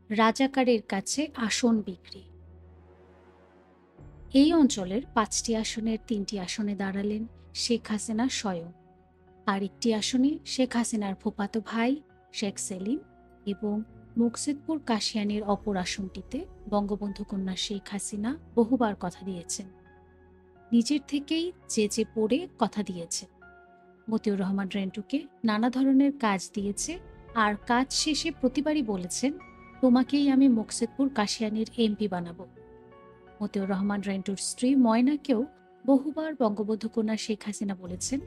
রাজাকারের কাছে আসন বিক্রি। এই অঞ্চলের ৫টি আসনের ৩টি আসনে দাঁড়ালেন শেখ হাসিনা স্বয়ং। আর একটি আসনে শেখ হাসিনার ফুফাতো ভাই শেখ সেলিম এবং মুকসিদপুর কাশিয়ানীর অপর আসনটিতে বঙ্গবন্ধু কন্যা শেখ হাসিনা বহুবার কথা দিয়েছেন। নিজের থেকেই চেঁচে পড়ে কথা দিয়েছেন। মতিউর রহমান রেন্টুকে নানা ধরনের কাজ দিয়েছে, আর কাজ শেষে প্রতিবারই বলেছেন, তোমাকেই আমি মুকসিদপুর কাশিয়ানীর এমপি বানাবো। মতিউর রহমান রেন্টুর স্ত্রী ময়নাকেও বহুবার বঙ্গবন্ধু কন্যা শেখ হাসিনা বলেছেন,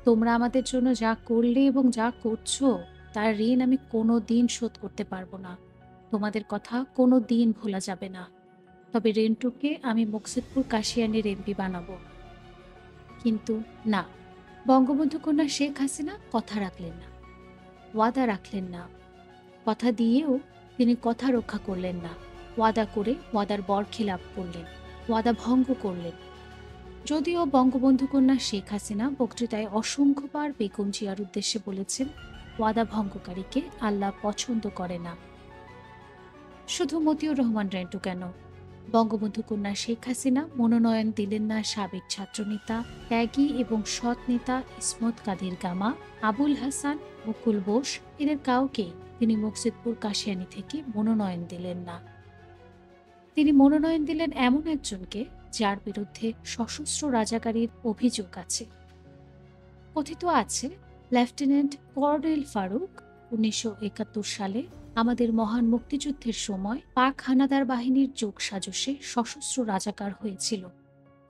তোমরা আমাদের জন্য যা করলে এবং যা করছো তার ঋণ আমি কোনো দিন শোধ করতে পারবো না। তোমাদের কথা কোনো দিন ভোলা যাবে না। তবে রেন্টুকে আমি মুকসিদপুর কাশিয়ানীর এমপি বানাবো। কিন্তু না, বঙ্গবন্ধু কন্যা শেখ হাসিনা কথা রাখলেন না, ওয়াদা রাখলেন না। কথা দিয়েও তিনি কথা রক্ষা করলেন না। ওয়াদা করে ওয়াদার বরখেলাপ করলেন, ওয়াদা ভঙ্গ করলেন। যদিও বঙ্গবন্ধু কন্যা শেখ হাসিনা বক্তৃতায় অসংখ্যবার বেগম জিয়ার উদ্দেশ্যে বলেছেন, ওয়াদা ভঙ্গকারীকে আল্লাহ পছন্দ করে না। শুধু মতিউর রহমান রেন্টু কেন, বঙ্গবন্ধু কন্যা শেখ হাসিনা মনোনয়ন দিলেন না সাবেক ছাত্রনেতা, ত্যাগী এবং সৎ নেতা ইসমত কাদির গামা, আবুল হাসান, মুকুল বোস, এদের কাউকেই তিনি মুকসিদপুর কাশিয়ানী থেকে মনোনয়ন দিলেন না। তিনি মনোনয়ন দিলেন এমন একজনকে যার বিরুদ্ধে সশস্ত্র রাজাকারীর অভিযোগ আছে। কথিত আছে, লেফটেন্যান্ট কর্নেল ফারুক ১৯৭১ সালে আমাদের মহান মুক্তিযুদ্ধের সময় পাক হানাদার বাহিনীর যোগসাজশে সশস্ত্র রাজাকার হয়েছিল।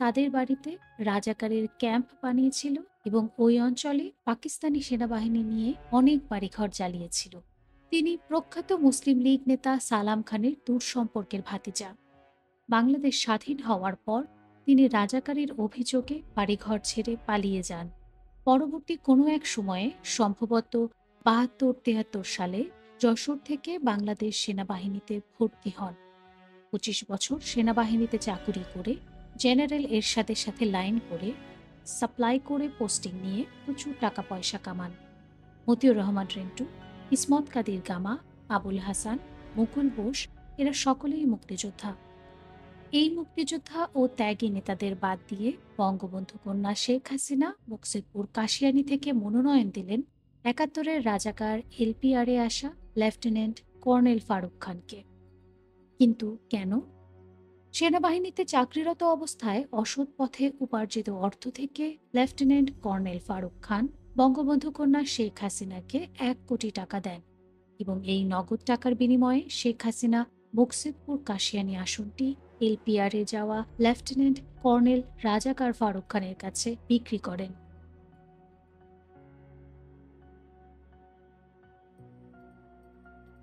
তাদের বাড়িতে রাজাকারের ক্যাম্প বানিয়েছিল এবং ওই অঞ্চলে পাকিস্তানি সেনাবাহিনী নিয়ে অনেক বাড়িঘর জ্বালিয়েছিল। তিনি প্রখ্যাত মুসলিম লীগ নেতা সালাম খানের দূর সম্পর্কের ভাতিজা। বাংলাদেশ স্বাধীন হওয়ার পর তিনি রাজাকারের অভিযোগে বাড়িঘর ছেড়ে পালিয়ে যান। পরবর্তী কোনো এক সময়ে, সম্ভবত ৭২-৭৩ সালে, যশোর থেকে বাংলাদেশ সেনাবাহিনীতে ভর্তি হন। ২৫ বছর সেনাবাহিনীতে চাকুরি করে, জেনারেল এরশাদের সাথে লাইন করে, সাপ্লাই করে পোস্টিং নিয়ে প্রচুর টাকা পয়সা কামান। মতিউর রহমান রেন্টু, ইসমত কাদির গামা, আবুল হাসান, মুকুল বোস, এরা সকলেই মুক্তিযোদ্ধা। এই মুক্তিযোদ্ধা ও ত্যাগী নেতাদের বাদ দিয়ে বঙ্গবন্ধু কন্যা শেখ হাসিনা মুকসিদপুর কাশিয়ানী থেকে মনোনয়ন দিলেন ৭১-এর রাজাকার এলপিআরে আসা লেফটেন্যান্ট কর্নেল ফারুক খানকে। কিন্তু কেন? সেনাবাহিনীতে চাকরিরত অবস্থায় অসৎ পথে উপার্জিত অর্থ থেকে লেফটেন্যান্ট কর্নেল ফারুক খান বঙ্গবন্ধু কন্যা শেখ হাসিনাকে ১ কোটি টাকা দেন এবং এই নগদ টাকার বিনিময়ে শেখ হাসিনা মুকসিদপুর কাশিয়ানী আসনটি এলপিআরে যাওয়া লেফটেন্যান্ট কর্নেল রাজাকার ফারুক খানের কাছে বিক্রি করেন।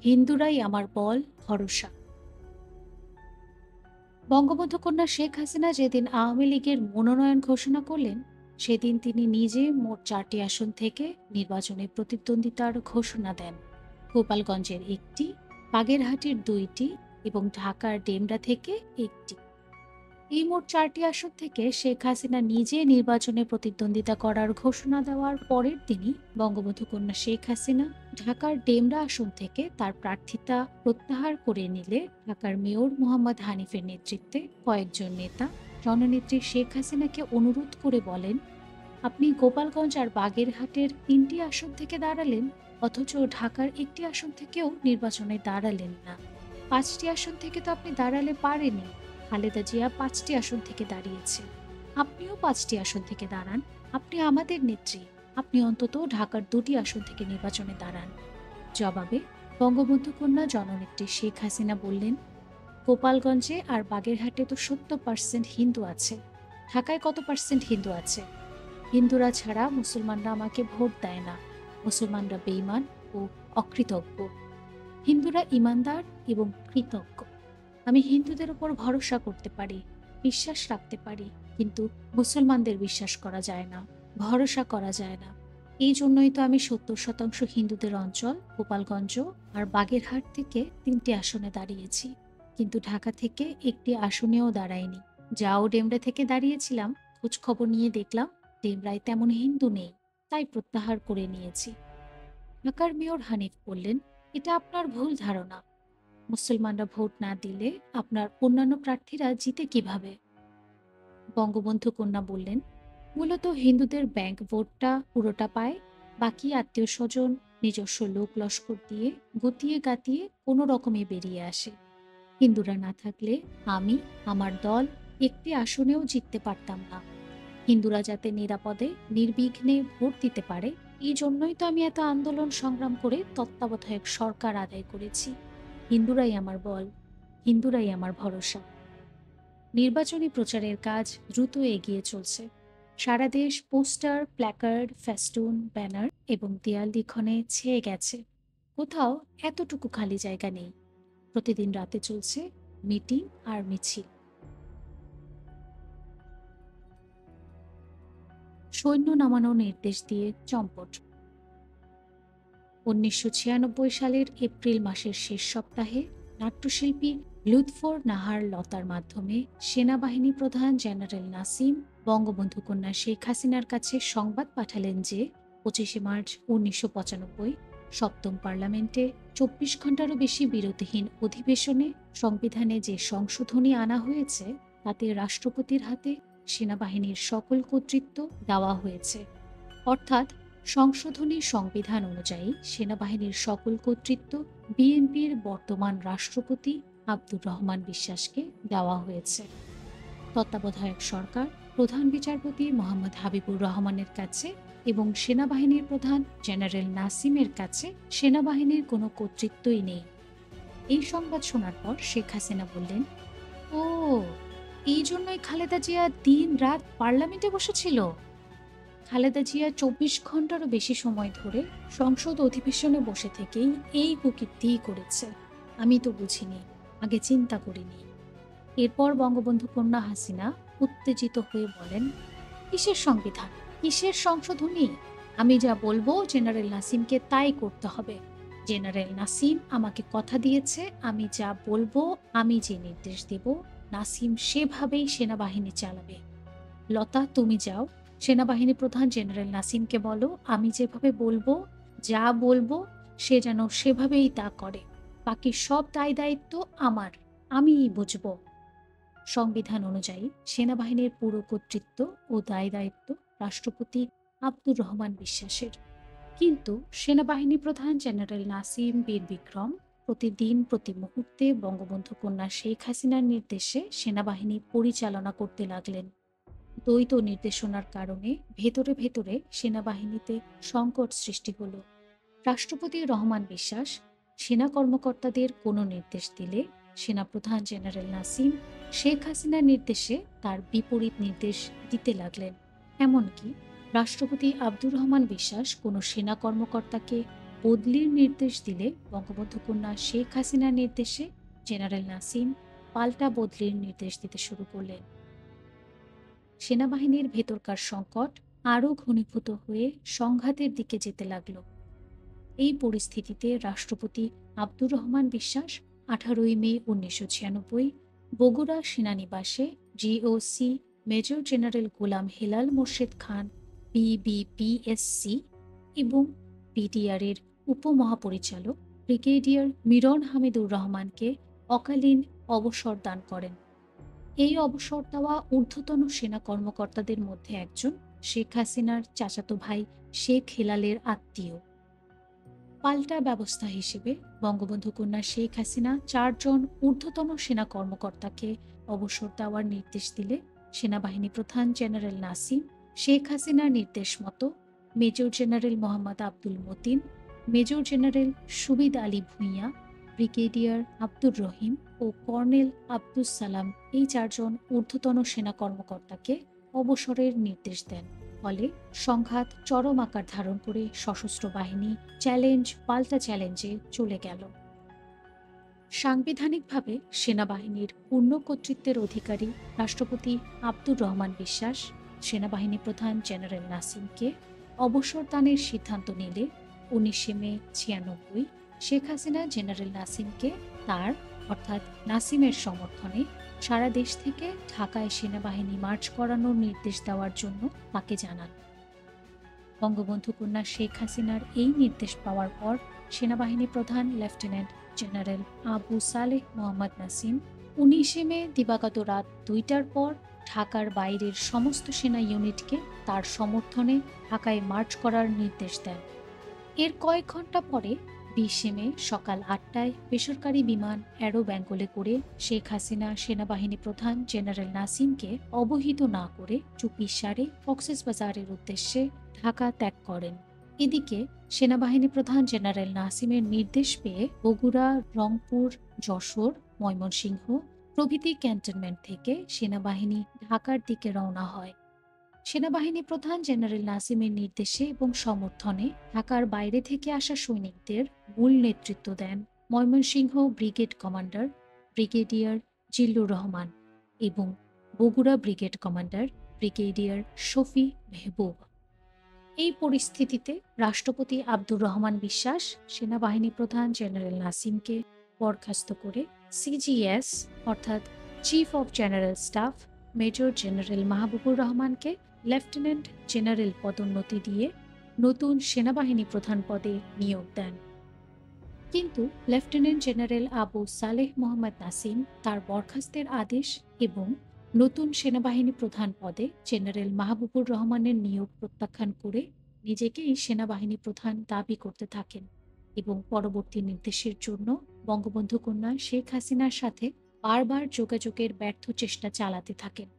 হিন্দুরাই আমার বল, ভরসা। বঙ্গবন্ধু কন্যা শেখ হাসিনা যেদিন আওয়ামী লীগের মনোনয়ন ঘোষণা করলেন, সেদিন তিনি নিজে মোট ৪টি আসন থেকে নির্বাচনে প্রতিদ্বন্দ্বিতার ঘোষণা দেন। গোপালগঞ্জের ১টি, বাগেরহাটের ২টি এবং ঢাকার ডেমরা থেকে ১টি। এই মোট ৪টি আসন থেকে শেখ হাসিনা নিজে নির্বাচনে প্রতিদ্বন্দ্বিতা করার ঘোষণা দেওয়ার পরের দিনই বঙ্গবন্ধু কন্যা শেখ হাসিনা ঢাকার ডেমরা আসন থেকে তার প্রার্থিতা প্রত্যাহার করে নিলে ঢাকার মেয়র মোহাম্মদ হানিফের নেতৃত্বে কয়েকজন নেতা জননেত্রী শেখ হাসিনাকে অনুরোধ করে বলেন, আপনি গোপালগঞ্জ আর বাগেরহাটের ৩টি আসন থেকে দাঁড়ালেন, অথচ ঢাকার ১টি আসন থেকেও নির্বাচনে দাঁড়ালেন না। ৫টি আসন থেকে তো আপনি দাঁড়ালে পারেনি। খালেদা জিয়া ৫টি আসন থেকে দাঁড়িয়েছে, আপনিও ৫টি আসন থেকে দাঁড়ান। আপনি আমাদের নেত্রী, আপনি অন্তত ঢাকার ২টি আসন থেকে নির্বাচনে দাঁড়ান। জবাবে বঙ্গবন্ধু কন্যা জননেত্রী শেখ হাসিনা বললেন, গোপালগঞ্জে আর বাগেরহাটে তো ৭০% হিন্দু আছে, ঢাকায় কত পার্সেন্ট হিন্দু আছে? হিন্দুরা ছাড়া মুসলমানরা আমাকে ভোট দেয় না। মুসলমানরা বেঈমান ও অকৃতজ্ঞ। হিন্দুরা ইমানদার এবং কৃতজ্ঞ। আমি হিন্দুদের উপর ভরসা করতে পারি, বিশ্বাস রাখতে পারি, কিন্তু মুসলমানদের বিশ্বাস করা যায় না, ভরসা করা যায় না। এই জন্যই তো আমি ৭০% হিন্দুদের অঞ্চল গোপালগঞ্জ আর বাগেরহাট থেকে ৩টি আসনে দাঁড়িয়েছি, কিন্তু ঢাকা থেকে ১টি আসনেও দাঁড়াইনি। যাও ডেমরা থেকে দাঁড়িয়েছিলাম, খোঁজ খবর নিয়ে দেখলাম ডেমরায় তেমন হিন্দু নেই, তাই প্রত্যাহার করে নিয়েছি। ঢাকার মেয়র হানিফ বললেন, এটা আপনার ভুল ধারণা। মুসলমানরা ভোট না দিলে আপনার অন্যান্য প্রার্থীরা জিতে কিভাবে? বঙ্গবন্ধু কন্যা বললেন, মূলত হিন্দুদের ব্যাংক ভোটটা পুরোটা পায়, বাকি আত্মীয় স্বজন নিজস্ব লোক লস্কর দিয়ে গতিয়ে গাতিয়ে কোনো রকমে বেরিয়ে আসে। হিন্দুরা না থাকলে আমি, আমার দল একটি আসনেও জিততে পারতাম না। হিন্দুরা যাতে নিরাপদে নির্বিঘ্নে ভোট দিতে পারে, এই জন্যই তো আমি এত আন্দোলন সংগ্রাম করে তত্ত্বাবধায়ক সরকার আদায় করেছি। হিন্দুরাই আমার বল, হিন্দুরাই আমার ভরসা। নির্বাচনী প্রচারের কাজ দ্রুত এগিয়ে চলছে। সারা দেশ পোস্টার, প্ল্যাকার্ড, ফেস্টুন, ব্যানার এবং দেয়াল লিখনে ছেয়ে গেছে। কোথাও এতটুকু খালি জায়গা নেই। প্রতিদিন রাতে চলছে মিটিং আর মিছিল। সৈন্য নামানোর নির্দেশ দিয়ে চম্পট। ১৯৯৬ সালের এপ্রিল মাসের শেষ সপ্তাহে নাট্যশিল্পী লুৎফর নাহার লতার মাধ্যমে সেনাবাহিনী প্রধান জেনারেল নাসিম বঙ্গবন্ধু কন্যা শেখ হাসিনার কাছে সংবাদ পাঠালেন যে ২৫শে মার্চ ১৯৯৫ সপ্তম পার্লামেন্টে ২৪ ঘণ্টারও বেশি বিরতিহীন অধিবেশনে সংবিধানে যে সংশোধনী আনা হয়েছে তাতে রাষ্ট্রপতির হাতে সেনাবাহিনীর সকল কর্তৃত্ব দেওয়া হয়েছে। অর্থাৎ সংশোধনী সংবিধান অনুযায়ী সেনাবাহিনীর সকল কর্তৃত্ব বিএনপির বর্তমান রাষ্ট্রপতি আব্দুর রহমান বিশ্বাসকে দেওয়া হয়েছে। তত্ত্বাবধায়ক সরকার প্রধান বিচারপতি মোহাম্মদ হাবিবুর রহমানের কাছে এবং সেনাবাহিনীর প্রধান জেনারেল নাসিমের কাছে সেনাবাহিনীর কোনো কর্তৃত্বই নেই। এই সংবাদ শোনার পর শেখ হাসিনা বললেন, ও, এই জন্যই খালেদা জিয়া দিন রাত পার্লামেন্টে বসেছিল। খালেদা জিয়া ২৪ ঘন্টারও বেশি সময় ধরে সংসদ অধিবেশনে বসে থেকেই এই কুকীর্তিই করেছে। আমি তো বুঝিনি, আগে চিন্তা করিনি। এরপর বঙ্গবন্ধু কন্যা হাসিনা উত্তেজিত হয়ে বলেন, কিসের সংবিধান, কিসের সংশোধনী? আমি যা বলবো জেনারেল নাসিমকে তাই করতে হবে। জেনারেল নাসিম আমাকে কথা দিয়েছে, আমি যা বলবো, আমি যে নির্দেশ দেব, নাসিম সেভাবেই সেনাবাহিনী চালাবে। লতা, তুমি যাও, সেনাবাহিনী প্রধান জেনারেল নাসিমকে বলো আমি যেভাবে বলবো, যা বলবো সে যেন সেভাবেই তা করে। বাকি সব দায় দায়িত্ব আমার, আমিই বুঝব। সংবিধান অনুযায়ী সেনাবাহিনীর পুরো কর্তৃত্ব ও দায় দায়িত্ব রাষ্ট্রপতি আব্দুর রহমান বিশ্বাসের। কিন্তু সেনাবাহিনী প্রধান জেনারেল নাসিম বীর বিক্রম প্রতিদিন প্রতি মুহূর্তে বঙ্গবন্ধু কন্যা শেখ হাসিনার নির্দেশে সেনাবাহিনী পরিচালনা করতে লাগলেন। দ্বৈত নির্দেশনার কারণে ভেতরে ভেতরে সেনাবাহিনীতে সংকট সৃষ্টি হল। রাষ্ট্রপতি রহমান বিশ্বাস সেনা কর্মকর্তাদের কোনো নির্দেশ দিলে সেনাপ্রধান জেনারেল নাসিম শেখ হাসিনার নির্দেশে তার বিপরীত নির্দেশ দিতে লাগলেন। এমনকি রাষ্ট্রপতি আব্দুর রহমান বিশ্বাস কোনো সেনা কর্মকর্তাকে বদলির নির্দেশ দিলে বঙ্গবন্ধু কন্যা শেখ হাসিনার নির্দেশে জেনারেল নাসিম পাল্টা বদলির নির্দেশ দিতে শুরু করলেন। সেনাবাহিনীর ভেতরকার সংকট আরও ঘনীভূত হয়ে সংঘাতের দিকে যেতে লাগল। এই পরিস্থিতিতে রাষ্ট্রপতি আব্দুর রহমান বিশ্বাস 18 মে 1996 বগুড়া সেনানিবাসে জিওসি মেজর জেনারেল গোলাম হেলাল মোর্শেদ খান বিবিপিএসসি এবং বিডিআর-এর উপমহাপরিচালক ব্রিগেডিয়ার মিরন হামিদুর রহমানকে অকালীন অবসর দান করেন। এই অবসর দেওয়া ঊর্ধ্বতন সেনা কর্মকর্তাদের মধ্যে একজন শেখ হাসিনার চাচাতো ভাই শেখ হেলালের আত্মীয়। পাল্টা ব্যবস্থা হিসেবে বঙ্গবন্ধু কন্যা শেখ হাসিনা 4 জন ঊর্ধ্বতন সেনা কর্মকর্তাকে অবসর দেওয়ার নির্দেশ দিলে সেনাবাহিনী প্রধান জেনারেল নাসিম শেখ হাসিনার নির্দেশ মতো major general Mohammad Abdul Matin, major general Subid Ali Bhuiyan, brigadier Abdur Rahim ও কর্নেল আব্দুস সালাম এই 4 জন ঊর্ধ্বতন সেনা কর্মকর্তাকে অবসরের নির্দেশ দেন। ফলে সংঘাত চরম আকার ধারণ করে সশস্ত্র বাহিনী চ্যালেঞ্জ পাল্টা চ্যালেঞ্জে চলে গেল। সাংবিধানিকভাবে সেনাবাহিনীর পূর্ণ কর্তৃত্বের অধিকারী রাষ্ট্রপতি আব্দুর রহমান বিশ্বাস সেনাবাহিনী প্রধান জেনারেল নাসিমকে অবসর দানের সিদ্ধান্ত নিলে 19 মে 96 শেখ হাসিনা জেনারেল নাসিমকে তার অর্থাৎ নাসিমের সমর্থনে সারা দেশ থেকে ঢাকায় সেনাবাহিনী মার্চ করানোর নির্দেশ দেওয়ার জন্য তাকে জানান। বঙ্গবন্ধু কন্যা শেখ হাসিনার এই নির্দেশ পাওয়ার পর সেনাবাহিনী প্রধান লেফটেন্যান্ট জেনারেল আবু সালেহ মোহাম্মদ নাসিম 19 মে দিবাগত রাত 2টার পর ঢাকার বাইরের সমস্ত সেনা ইউনিটকে তার সমর্থনে ঢাকায় মার্চ করার নির্দেশ দেন। এর কয়েক ঘন্টা পরে 20 মে সকাল 8টায় বেসরকারি বিমান অ্যারো বেঙ্গলে করে শেখ হাসিনা সেনাবাহিনী প্রধান জেনারেল নাসিমকে অবহিত না করে চুপিসারে কক্সবাজারের উদ্দেশ্যে ঢাকা ত্যাগ করেন। এদিকে সেনাবাহিনী প্রধান জেনারেল নাসিমের নির্দেশ পেয়ে বগুড়া, রংপুর, যশোর, ময়মনসিংহ প্রভৃতি ক্যান্টনমেন্ট থেকে সেনাবাহিনী ঢাকার দিকে রওনা হয়। সেনাবাহিনী প্রধান জেনারেল নাসিমের নির্দেশে এবং সমর্থনে ঢাকার বাইরে থেকে আসা সৈনিকদের মূল নেতৃত্ব দেন Mymensingh brigade commander brigadier Zillur Rahman এবং Bogura brigade commander brigadier Shafi Mahbub. এই পরিস্থিতিতে রাষ্ট্রপতি আব্দুর রহমান বিশ্বাস সেনাবাহিনী প্রধান জেনারেল নাসিমকে বরখাস্ত করে সিজিএস অর্থাৎ chief of general staff major general Mahbubur রহমানকে লেফটেন্যান্ট জেনারেল পদোন্নতি দিয়ে নতুন সেনাবাহিনী প্রধান পদে নিয়োগ দেন। কিন্তু লেফটেন্যান্ট জেনারেল আবু সালেহ মোহাম্মদ নাসিম তার বরখাস্তের আদেশ এবং নতুন সেনাবাহিনী প্রধান পদে জেনারেল মাহবুবুর রহমানের নিয়োগ প্রত্যাখ্যান করে নিজেকেই সেনাবাহিনী প্রধান দাবি করতে থাকেন এবং পরবর্তী নির্দেশের জন্য বঙ্গবন্ধু কন্যা শেখ হাসিনার সাথে বারবার যোগাযোগের ব্যর্থ চেষ্টা চালাতে থাকেন।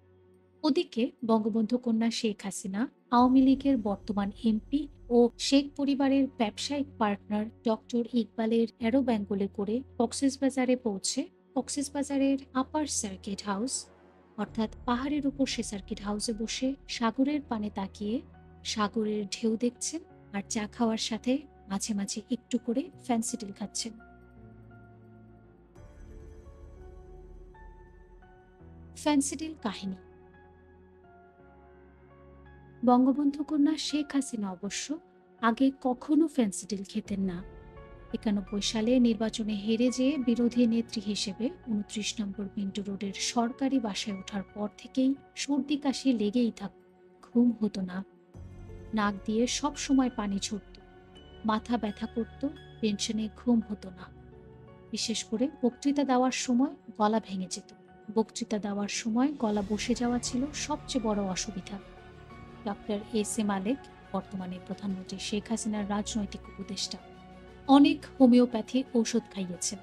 ওদিকে বঙ্গবন্ধু কন্যা শেখ হাসিনা আওয়ামী লীগের বর্তমান এমপি ও শেখ পরিবারের ব্যবসায়িক পার্টনার ডক্টর ইকবালের অ্যারো বেঙ্গলে করে কক্সবাজারে পৌঁছে কক্সবাজারের আপার সার্কিট হাউস অর্থাৎ পাহাড়ের উপর সে সার্কিট হাউসে বসে সাগরের পানে তাকিয়ে সাগরের ঢেউ দেখছেন আর চা খাওয়ার সাথে মাঝে মাঝে একটু করে ফ্যান্সিডিল খাচ্ছেন। ফ্যান্সিডিল কাহিনী। বঙ্গবন্ধু কন্যা শেখ হাসিনা অবশ্য আগে কখনো ফ্যান্সিডিল খেতেন না। 91 সালে নির্বাচনে হেরে যেয়ে বিরোধী নেত্রী হিসেবে 29 নম্বর মিন্টু রোডের সরকারি বাসায় ওঠার পর থেকেই সর্দি কাশি লেগেই থাকত, ঘুম হতো না, নাক দিয়ে সব সময় পানি ঝরত, মাথা ব্যথা করত, টেনশনে ঘুম হতো না। বিশেষ করে বক্তৃতা দেওয়ার সময় গলা ভেঙে যেত। বক্তৃতা দেওয়ার সময় গলা বসে যাওয়া ছিল সবচেয়ে বড় অসুবিধা। ডক্টর এস এ মালেক, বর্তমানে প্রধানমন্ত্রী শেখ হাসিনার রাজনৈতিক উপদেষ্টা, অনেক হোমিওপ্যাথি ঔষধ খাইয়েছেন।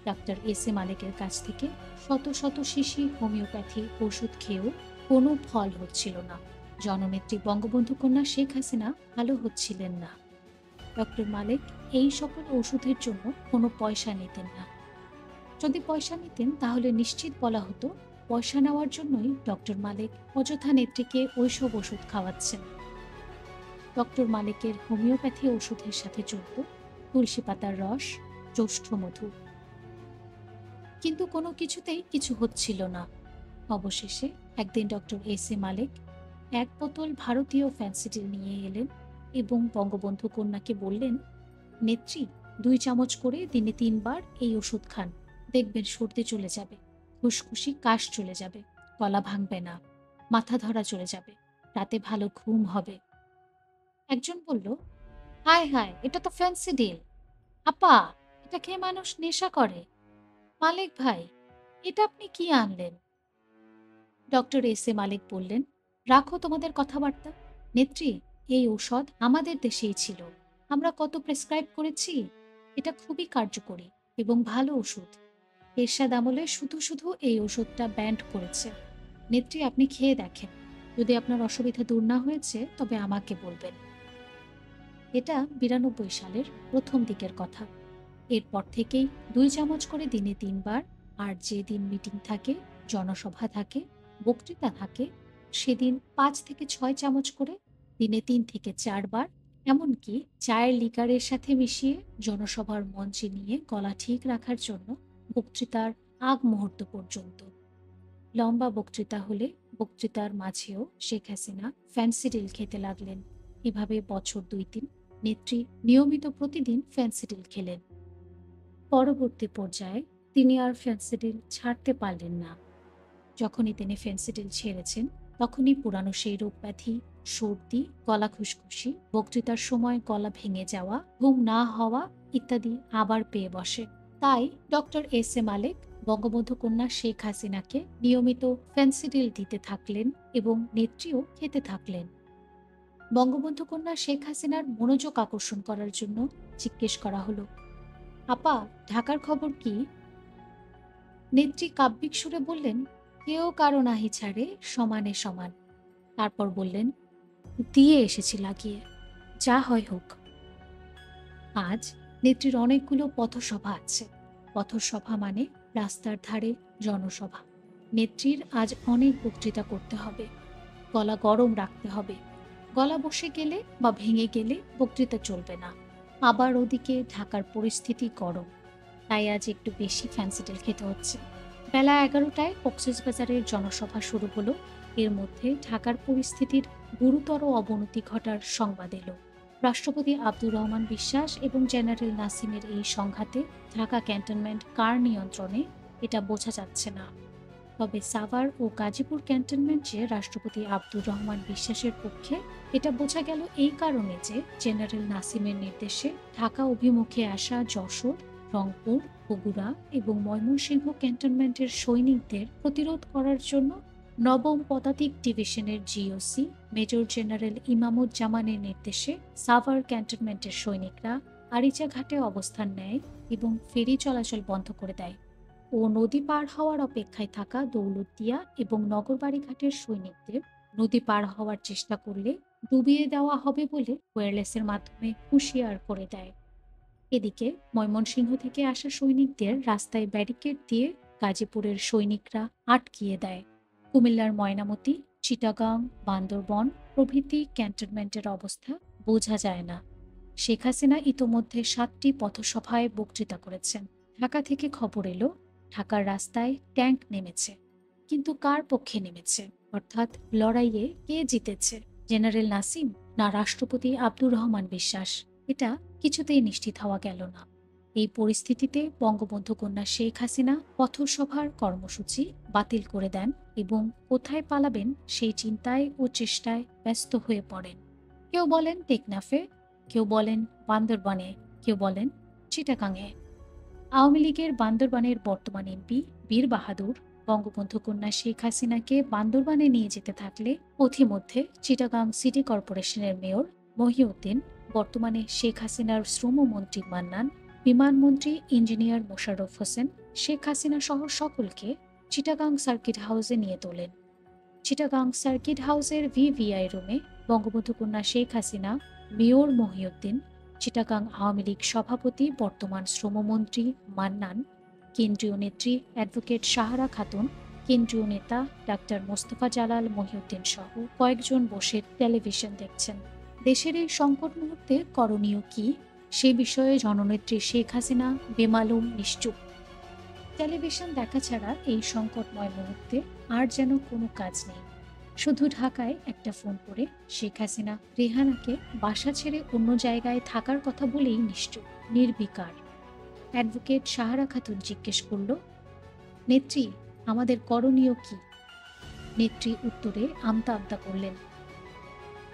ডক্টর এস এ মালেকের কাছ থেকে শত শত শিশি হোমিওপ্যাথি ওষুধ খেয়েও কোনো ফল হচ্ছিল না। জননেত্রী বঙ্গবন্ধু কন্যা শেখ হাসিনা ভালো হচ্ছিলেন না। ডক্টর মালেক এই সকল ওষুধের জন্য কোনো পয়সা নিতেন না। যদি পয়সা নিতেন তাহলে নিশ্চিত বলা হতো পয়সা নেওয়ার জন্যই ডক্টর মালেক অযথা নেত্রীকে ওইসব ওষুধ খাওয়াচ্ছেন। ডক্টর মালেকের হোমিওপ্যাথি ওষুধের সাথে চলত তুলসী পাতার রস, জ্যৈষ্ঠ মধু। কিন্তু কোনো কিছুতেই কিছু হচ্ছিল না। অবশেষে একদিন ডক্টর এস এ মালেক 1 বোতল ভারতীয় ফ্যান্সিডিল নিয়ে এলেন এবং বঙ্গবন্ধু কন্যাকে বললেন, নেত্রী 2 চামচ করে দিনে 3 বার এই ওষুধ খান, দেখবেন সর্দি চলে যাবে, খুশখুশি কাশ চলে যাবে, গলা ভাঙবে না, মাথা ধরা চলে যাবে, রাতে ভালো ঘুম হবে। একজন বলল, হায় হায়, এটা তো ফ্যান্সিডিল। আপা, এটা খেয়ে মানুষ নেশা করে। মালিক ভাই, এটা আপনি কি আনলেন? ডক্টর এস এ মালিক বললেন, রাখো তোমাদের কথাবার্তা। নেত্রী, এই ঔষধ আমাদের দেশেই ছিল, আমরা কত প্রেসক্রাইব করেছি। এটা খুবই কার্যকরী এবং ভালো ওষুধ। এরশাদ আমলে শুধু শুধু এই ওষুধটা ব্যান্ড করেছে। নেত্রী, আপনি খেয়ে দেখেন, যদি আপনার অসুবিধা দূর না হয়েছে তবে আমাকে বলবেন। এটা 92 সালের প্রথম দিকের কথা। এরপর থেকেই 2 চামচ করে দিনে 3 বার, আর যেদিন মিটিং থাকে, জনসভা থাকে, বক্তৃতা থাকে, সেদিন 5 থেকে 6 চামচ করে দিনে 3 থেকে 4 বার, এমনকি চায়ের লিকারের সাথে মিশিয়ে জনসভার মঞ্চে নিয়ে গলা ঠিক রাখার জন্য বক্তৃতার আগ মুহূর্ত পর্যন্ত। লম্বা বক্তৃতা হলে বক্তৃতার মাঝেও শেখ হাসিনা ফ্যান্সিডিল খেতে লাগলেন। এভাবে বছর 2-3 নেত্রী নিয়মিত প্রতিদিন ফ্যান্সিডিল খেলেন। পরবর্তী পর্যায়ে তিনি আর ফ্যান্সিডিল ছাড়তে পারলেন না। যখনই তিনি ফ্যান্সিডিল ছেড়েছেন তখনই পুরানো সেই রোগ ব্যাধি, সর্দি, গলা খুশখুশি, বক্তৃতার সময় গলা ভেঙে যাওয়া, ঘুম না হওয়া ইত্যাদি আবার পেয়ে বসে। তাই ডক্টর এস এ মালেক বঙ্গবন্ধু কন্যা শেখ হাসিনাকে নিয়মিত ফেন্সিডিল দিতে থাকলেন এবং নেত্রীও খেতে থাকলেন। বঙ্গবন্ধু কন্যা শেখ হাসিনার মনোযোগ আকর্ষণ করার জন্য জিজ্ঞেস করা হলো, আপা, ঢাকার খবর কি? নেত্রী কাব্যিক সুরে বললেন, কেউ কারো নাহি ছাড়ে, সমানে সমান। তারপর বললেন, দিয়ে এসেছি লাগিয়ে, যা হয় হোক। আজ নেত্রীর অনেকগুলো পথসভা আছে। পথসভা মানে রাস্তার ধারে জনসভা। নেত্রীর আজ অনেক বক্তৃতা করতে হবে, গলা গরম রাখতে হবে। গলা বসে গেলে বা ভেঙে গেলে বক্তৃতা চলবে না। আবার ওদিকে ঢাকার পরিস্থিতি গরম, তাই আজ একটু বেশি ফ্যান্সিডেল খেতে হচ্ছে। বেলা 11টায় কক্সবাজারের জনসভা শুরু হলো। এর মধ্যে ঢাকার পরিস্থিতির গুরুতর অবনতি ঘটার সংবাদ এলো। রাষ্ট্রপতি আব্দুর রহমান বিশ্বাস এবং জেনারেল নাসিমের এই সংঘাতে ঢাকা ক্যান্টনমেন্ট কার নিয়ন্ত্রণে এটা বোঝা যাচ্ছে না। তবে সাভার ও গাজীপুর ক্যান্টনমেন্টে রাষ্ট্রপতি আব্দুর রহমান বিশ্বাসের পক্ষে এটা বোঝা গেল এই কারণে যে জেনারেল নাসিমের নির্দেশে ঢাকা অভিমুখে আসা যশোর, রংপুর, বগুড়া এবং ময়মনসিংহ ক্যান্টনমেন্টের সৈনিকদের প্রতিরোধ করার জন্য নবম পদাতিক ডিভিশনের জিওসি মেজর জেনারেল ইমামুজ্জামানের নির্দেশে সাভার ক্যান্টনমেন্টের সৈনিকরা আরিচা ঘাটে অবস্থান নেয় এবং ফেরি চলাচল বন্ধ করে দেয় ও নদী পার হওয়ার অপেক্ষায় থাকা দৌলতদিয়া এবং নগরবাড়ি ঘাটের সৈনিকদের নদী পার হওয়ার চেষ্টা করলে ডুবিয়ে দেওয়া হবে বলে ওয়্যারলেসের মাধ্যমে হুঁশিয়ার করে দেয়। এদিকে ময়মনসিংহ থেকে আসা সৈনিকদের রাস্তায় ব্যারিকেড দিয়ে গাজীপুরের সৈনিকরা আটকিয়ে দেয়। কুমিল্লার ময়নামতি, চিটাগাং, বান্দরবন প্রভৃতি ক্যান্টনমেন্টের অবস্থা বোঝা যায় না। শেখ হাসিনা ইতোমধ্যে 7টি পথসভায় বক্তৃতা করেছেন। ঢাকা থেকে খবর এলো, ঢাকার রাস্তায় ট্যাঙ্ক নেমেছে। কিন্তু কার পক্ষে নেমেছে, অর্থাৎ লড়াইয়ে কে জিতেছে, জেনারেল নাসিম না রাষ্ট্রপতি আব্দুর রহমান বিশ্বাস? এটা কিছুতেই নিশ্চিত হওয়া গেল না। এই পরিস্থিতিতে বঙ্গবন্ধু কন্যা শেখ হাসিনা পথসভার কর্মসূচি বাতিল করে দেন এবং কোথায় পালাবেন সেই চিন্তায় ও চেষ্টায় ব্যস্ত হয়ে পড়েন। কেউ বলেন টেকনাফে, কেউ বলেন বান্দরবানে, কেউ বলেন চিটাগাংয়ে। আওয়ামী লীগের বান্দরবানের বর্তমান এমপি বীর বাহাদুর বঙ্গবন্ধু কন্যা শেখ হাসিনাকে বান্দরবানে নিয়ে যেতে থাকলে পথিমধ্যে চিটাগাং সিটি কর্পোরেশনের মেয়র মহিউদ্দিন, বর্তমানে শেখ হাসিনার শ্রমমন্ত্রী মান্নান, বিমানমন্ত্রী ইঞ্জিনিয়ার মোশাররফ হোসেন শেখ হাসিনা সহ সকলকে চিটাগাং সার্কিট হাউসে নিয়ে তোলেন। চিটাগাং সার্কিট হাউসের ভিভিআই রুমে বঙ্গবন্ধু কন্যা শেখ হাসিনা, মেয়র মহিউদ্দিন, চিটাগাং আওয়ামী লীগ সভাপতি বর্তমান শ্রমমন্ত্রী মান্নান, কেন্দ্রীয় নেত্রী অ্যাডভোকেট সাহারা খাতুন, কেন্দ্রীয় নেতা ডাক্তার মোস্তফা জালাল মহিউদ্দিন সহ কয়েকজন বসে টেলিভিশন দেখছেন। দেশের এই সংকট মুহূর্তে করণীয় কি সে বিষয়ে জননেত্রী শেখ হাসিনা বেমালুম নিশ্চুপ। টেলিভিশন দেখা ছাড়া এই সংকটময় মুহূর্তে আর যেন কোনো কাজ নেই। শুধু ঢাকায় একটা ফোন করে শেখ হাসিনা রেহানাকে বাসা ছেড়ে অন্য জায়গায় থাকার কথা বলেই নিশ্চুপ, নির্বিকার। অ্যাডভোকেট সাহারা খাতুন জিজ্ঞেস করল, নেত্রী, আমাদের করণীয় কি? নেত্রী উত্তরে আমতা আমতা করলেন।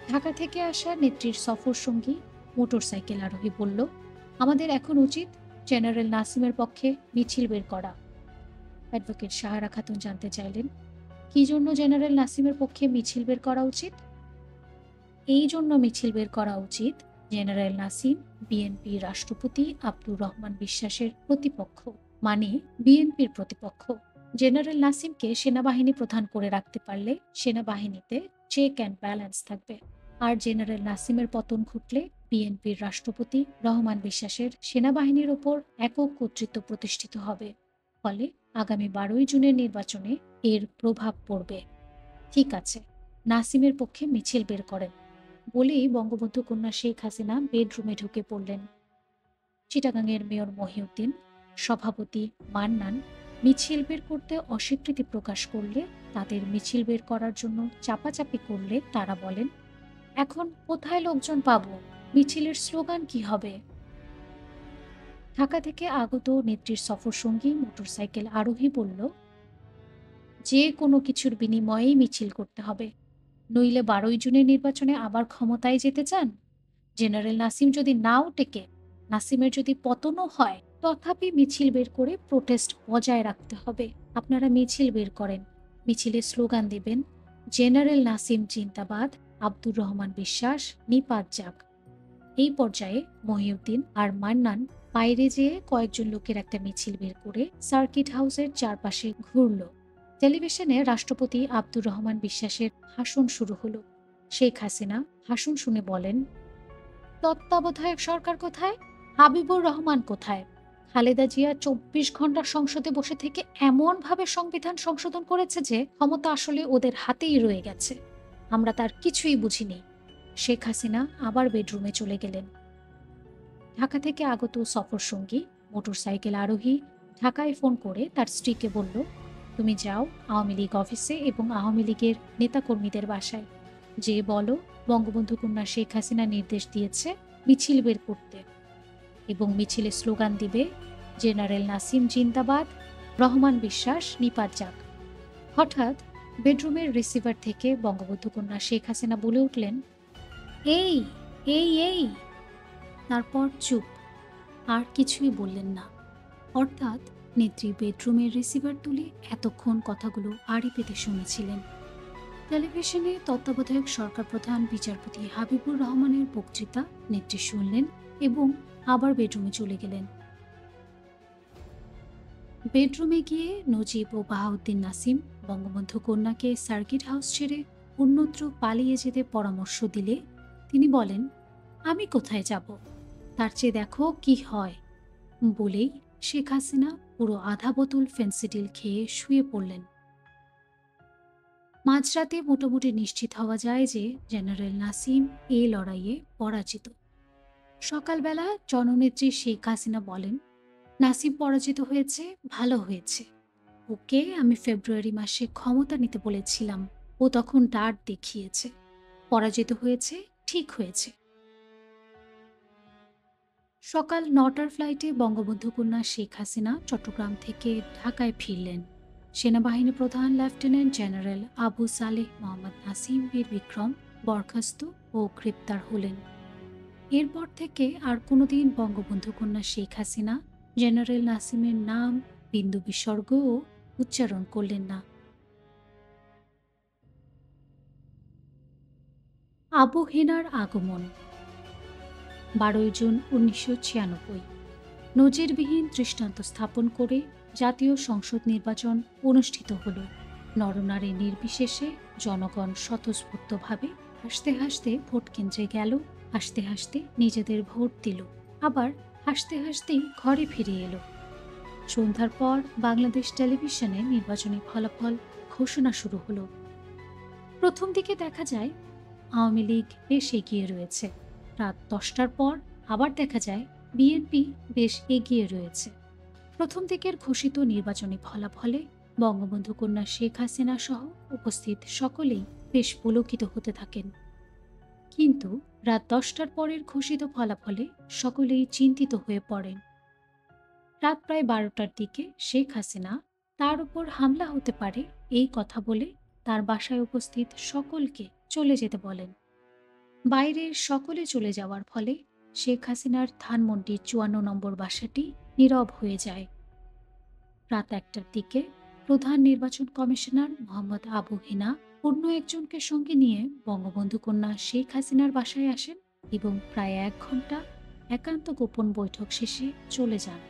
ঢাকা থেকে আসা নেত্রীর সফর সঙ্গী মোটরসাইকেল আরোহী বলল, আমাদের এখন উচিত জেনারেল নাসিমের পক্ষে মিছিল বের করা। অ্যাডভোকেট সাহারা খাতুন জানতে চাইলেন, কি জন্য জেনারেল নাসিমের পক্ষে মিছিল বের করা উচিত? এই জন্য মিছিল বের করা উচিত, জেনারেল নাসিম বিএনপি রাষ্ট্রপতি আব্দুর রহমান বিশ্বাসের প্রতিপক্ষ, মানে বিএনপির প্রতিপক্ষ। জেনারেল নাসিমকে সেনাবাহিনী প্রধান করে রাখতে পারলে সেনাবাহিনীতে চেক অ্যান্ড ব্যালেন্স থাকবে। আর জেনারেল নাসিমের পতন ঘটলে বিএনপির রাষ্ট্রপতি রহমান বিশ্বাসের সেনাবাহিনীর ওপর একক কর্তৃত্ব প্রতিষ্ঠিত হবে। ফলে আগামী 12ই জুনের নির্বাচনে এর প্রভাব পড়বে। ঠিক আছে, নাসিমের পক্ষে মিছিল বের করেন, বলেই বঙ্গবন্ধু কন্যা শেখ হাসিনা বেডরুমে ঢুকে পড়লেন। চিটাগাংয়ের মেয়র মহিউদ্দিন, সভাপতি মান্নান মিছিল বের করতে অস্বীকৃতি প্রকাশ করলে, তাদের মিছিল বের করার জন্য চাপাচাপি করলে তারা বলেন, এখন কোথায় লোকজন পাবো, মিছিলের স্লোগান কি হবে? ঢাকা থেকে আগত নেত্রীর সফরসঙ্গী মোটরসাইকেল আরোহী বলল, যে কোনো কিছুর বিনিময়েই মিছিল করতে হবে, নইলে 12ই জুনের নির্বাচনে আবার ক্ষমতায় যেতে চান? জেনারেল নাসিম যদি নাও টেকে, নাসিমের যদি পতনও হয়, তথাপি মিছিল বের করে প্রোটেস্ট বজায় রাখতে হবে। আপনারা মিছিল বের করেন, মিছিলে স্লোগান দিবেন, জেনারেল নাসিম জিন্দাবাদ, আব্দুর রহমান বিশ্বাস নিপাত যাক। এই পর্যায়ে মহিউদ্দিন আর মান্নান বাইরে যেয়ে কয়েকজন লোকের একটা মিছিল বের করে সার্কিট হাউসের চারপাশে ঘুরল। টেলিভিশনে রাষ্ট্রপতি আব্দুর রহমান বিশ্বাসের ভাষণ শুরু হলো। শেখ হাসিনা ভাষণ শুনে বলেন, তত্ত্বাবধায়ক সরকার কোথায়? হাবিবুর রহমান কোথায়? খালেদা জিয়া ২৪ ঘন্টা সংসদে বসে থেকে এমনভাবে সংবিধান সংশোধন করেছে যে ক্ষমতা আসলে ওদের হাতেই রয়ে গেছে। আমরা তার কিছুই বুঝিনি। শেখ হাসিনা আবার বেডরুমে চলে গেলেন। ঢাকা থেকে আগত সফর সঙ্গী মোটরসাইকেল আরোহী ঢাকায় ফোন করে তার স্ত্রীকে বলল, তুমি যাও আওয়ামী লীগ অফিসে এবং আওয়ামী লীগের নেতাকর্মীদের বাসায়, যে বলো বঙ্গবন্ধু কন্যা শেখ হাসিনা নির্দেশ দিয়েছে মিছিল বের করতে এবং মিছিলে স্লোগান দিবে, জেনারেল নাসিম জিন্দাবাদ, রহমান বিশ্বাস নিপাত যাক। হঠাৎ বেডরুমের রিসিভার থেকে বঙ্গবন্ধু কন্যা শেখ হাসিনা বলে উঠলেন, এই এই এই। তারপর চুপ, আর কিছুই বললেন না। অর্থাৎ নেত্রী বেডরুমের রিসিভার তুলে এতক্ষণ কথাগুলো আড়ি পেতে শুনেছিলেন। টেলিভিশনে তত্ত্বাবধায়ক সরকার প্রধান বিচারপতি হাবিবুর রহমানের বক্তৃতা নেত্রী শুনলেন এবং আবার বেডরুমে চলে গেলেন। বেডরুমে গিয়ে নজিব ও বাহাউদ্দিন নাসিম বঙ্গবন্ধু কন্যাকে সার্কিট হাউস ছেড়ে অন্যত্র পালিয়ে যেতে পরামর্শ দিলে তিনি বলেন, আমি কোথায় যাব, তার চেয়ে দেখো কি হয়। বলেই শেখ হাসিনা পুরো আধা বোতল ফেন্সিডিল খেয়ে শুয়ে পড়লেন। মাঝরাতে মোটামুটি নিশ্চিত হওয়া যায় যে জেনারেল নাসিম এই লড়াইয়ে পরাজিত। সকালবেলা জননেত্রী শেখ হাসিনা বলেন, নাসিম পরাজিত হয়েছে, ভালো হয়েছে। ওকে আমি ফেব্রুয়ারি মাসে ক্ষমতা নিতে বলেছিলাম, ও তখন ডার্ট দেখিয়েছে। পরাজিত হয়েছে, ঠিক হয়েছে। সকাল ৯টার ফ্লাইটে বঙ্গবন্ধু কন্যা শেখ হাসিনা চট্টগ্রাম থেকে ঢাকায় ফিরলেন। সেনাবাহিনী প্রধান লেফটেন্যান্ট জেনারেল আবু সালেহ মোহাম্মদ নাসিম বীর বিক্রম বরখাস্ত ও গ্রেপ্তার হলেন। এরপর থেকে আর কোনোদিন বঙ্গবন্ধু কন্যা শেখ হাসিনা জেনারেল নাসিমের নাম বিন্দু বিসর্গও উচ্চারণ করলেন না। আবু হেনার আগমন ১২ জুন ১৯৯৬। নজিরবিহীন দৃষ্টান্ত স্থাপন করে জাতীয় সংসদ নির্বাচন অনুষ্ঠিত হল। নরনারী নির্বিশেষে জনগণ স্বতঃস্ফূর্তভাবে হাসতে হাসতে ভোট কেন্দ্রে গেল, হাসতে হাসতে নিজেদের ভোট দিল, আবার হাসতে হাসতেই ঘরে ফিরে এলো। সন্ধ্যার পর বাংলাদেশ টেলিভিশনে নির্বাচনী ফলাফল ঘোষণা শুরু হলো। প্রথম দিকে দেখা যায় আওয়ামী লীগ বেশ এগিয়ে রয়েছে। রাত ১০টার পর আবার দেখা যায় বিএনপি বেশ এগিয়ে রয়েছে। প্রথম দিকের ঘোষিত নির্বাচনী ফলাফলে বঙ্গবন্ধু কন্যা শেখ হাসিনা সহ উপস্থিত সকলেই বেশ পুলকিত হতে থাকেন। কিন্তু রাত ১০টার পরের ঘোষিত ফলাফলে সকলেই চিন্তিত হয়ে পড়েন। রাত প্রায় ১২টার দিকে শেখ হাসিনা তার উপর হামলা হতে পারে এই কথা বলে তার বাসায় উপস্থিত সকলকে চলে যেতে বলেন। বাইরের সকলে চলে যাওয়ার ফলে শেখ হাসিনার ধানমন্ডির ৫৪ নম্বর বাসাটি নীরব হয়ে যায়। রাত ১টার দিকে প্রধান নির্বাচন কমিশনার মোহাম্মদ আবু হেনা অন্য একজনকে সঙ্গে নিয়ে বঙ্গবন্ধু কন্যা শেখ হাসিনার বাসায় আসেন এবং প্রায় ১ ঘন্টা একান্ত গোপন বৈঠক শেষে চলে যান।